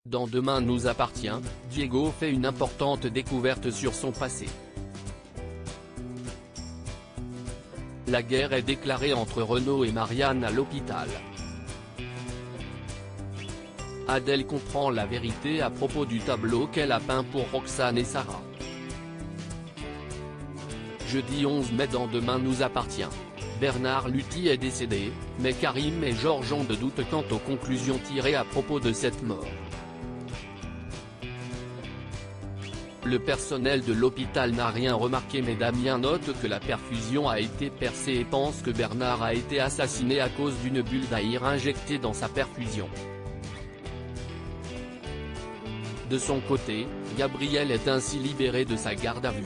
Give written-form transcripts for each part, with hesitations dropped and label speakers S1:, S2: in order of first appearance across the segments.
S1: Dans Demain nous appartient, Diego fait une importante découverte sur son passé. La guerre est déclarée entre Renaud et Marianne à l'hôpital. Adèle comprend la vérité à propos du tableau qu'elle a peint pour Roxane et Sarah. Jeudi 11 mai dans Demain nous appartient. Bernard Luthi est décédé, mais Karim et Georges ont de doutes quant aux conclusions tirées à propos de cette mort. Le personnel de l'hôpital n'a rien remarqué mais Damien note que la perfusion a été percée et pense que Bernard a été assassiné à cause d'une bulle d'air injectée dans sa perfusion. De son côté, Gabriel est ainsi libéré de sa garde à vue.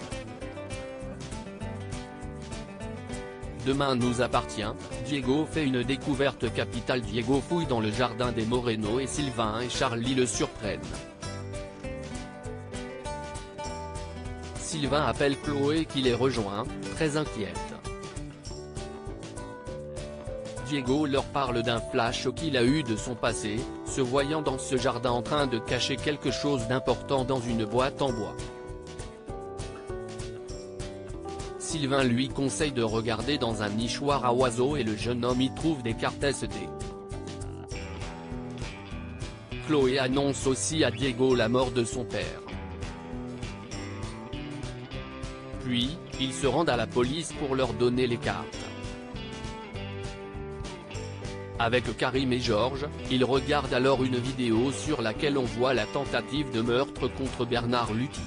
S1: Demain nous appartient, Diego fait une découverte capitale. Diego fouille dans le jardin des Moreno et Sylvain et Charlie le surprennent. Sylvain appelle Chloé qui les rejoint, très inquiète. Diego leur parle d'un flash qu'il a eu de son passé, se voyant dans ce jardin en train de cacher quelque chose d'important dans une boîte en bois. Sylvain lui conseille de regarder dans un nichoir à oiseaux et le jeune homme y trouve des cartes SD. Chloé annonce aussi à Diego la mort de son père. Puis, ils se rendent à la police pour leur donner les cartes. Avec Karim et Georges, ils regardent alors une vidéo sur laquelle on voit la tentative de meurtre contre Bernard Luthi.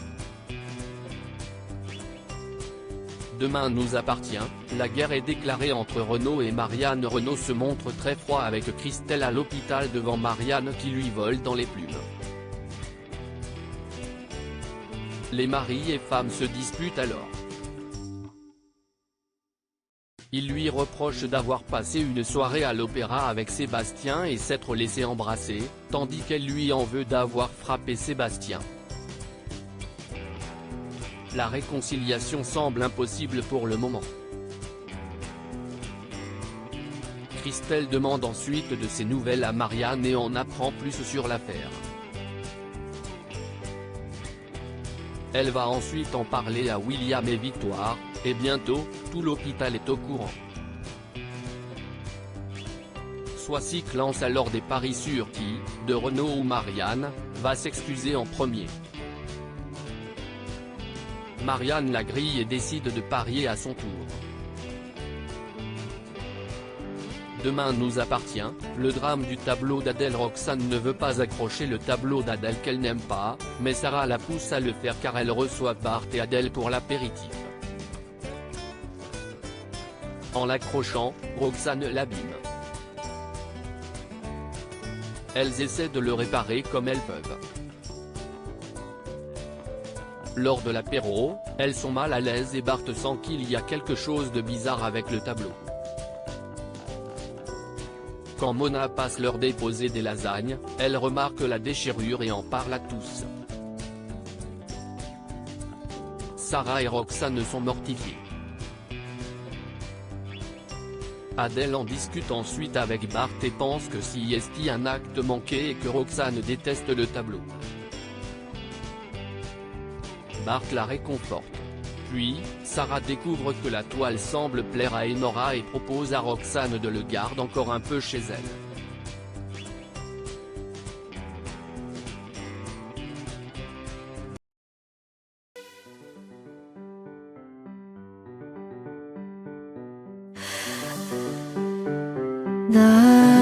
S1: Demain nous appartient, la guerre est déclarée entre Renaud et Marianne. Renaud se montre très froid avec Christelle à l'hôpital devant Marianne qui lui vole dans les plumes. Les maris et femmes se disputent alors. Il lui reproche d'avoir passé une soirée à l'opéra avec Sébastien et s'être laissé embrasser, tandis qu'elle lui en veut d'avoir frappé Sébastien. La réconciliation semble impossible pour le moment. Christelle demande ensuite de ses nouvelles à Marianne et en apprend plus sur l'affaire. Elle va ensuite en parler à William et Victoire, et bientôt, tout l'hôpital est au courant. Soisic lance alors des paris sur qui, de Renaud ou Marianne, va s'excuser en premier. Marianne la grille et décide de parier à son tour. Demain nous appartient, le drame du tableau d'Adèle. Roxane ne veut pas accrocher le tableau d'Adèle qu'elle n'aime pas, mais Sarah la pousse à le faire car elle reçoit Bart et Adèle pour l'apéritif. En l'accrochant, Roxane l'abîme. Elles essaient de le réparer comme elles peuvent. Lors de l'apéro, elles sont mal à l'aise et Bart sent qu'il y a quelque chose de bizarre avec le tableau. Quand Mona passe leur déposer des lasagnes, elle remarque la déchirure et en parle à tous. Sarah et Roxane sont mortifiées. Adèle en discute ensuite avec Bart et pense que si est un acte manqué et que Roxane déteste le tableau. Bart la réconforte. Puis, Sarah découvre que la toile semble plaire à Enora et propose à Roxane de le garder encore un peu chez elle.
S2: 나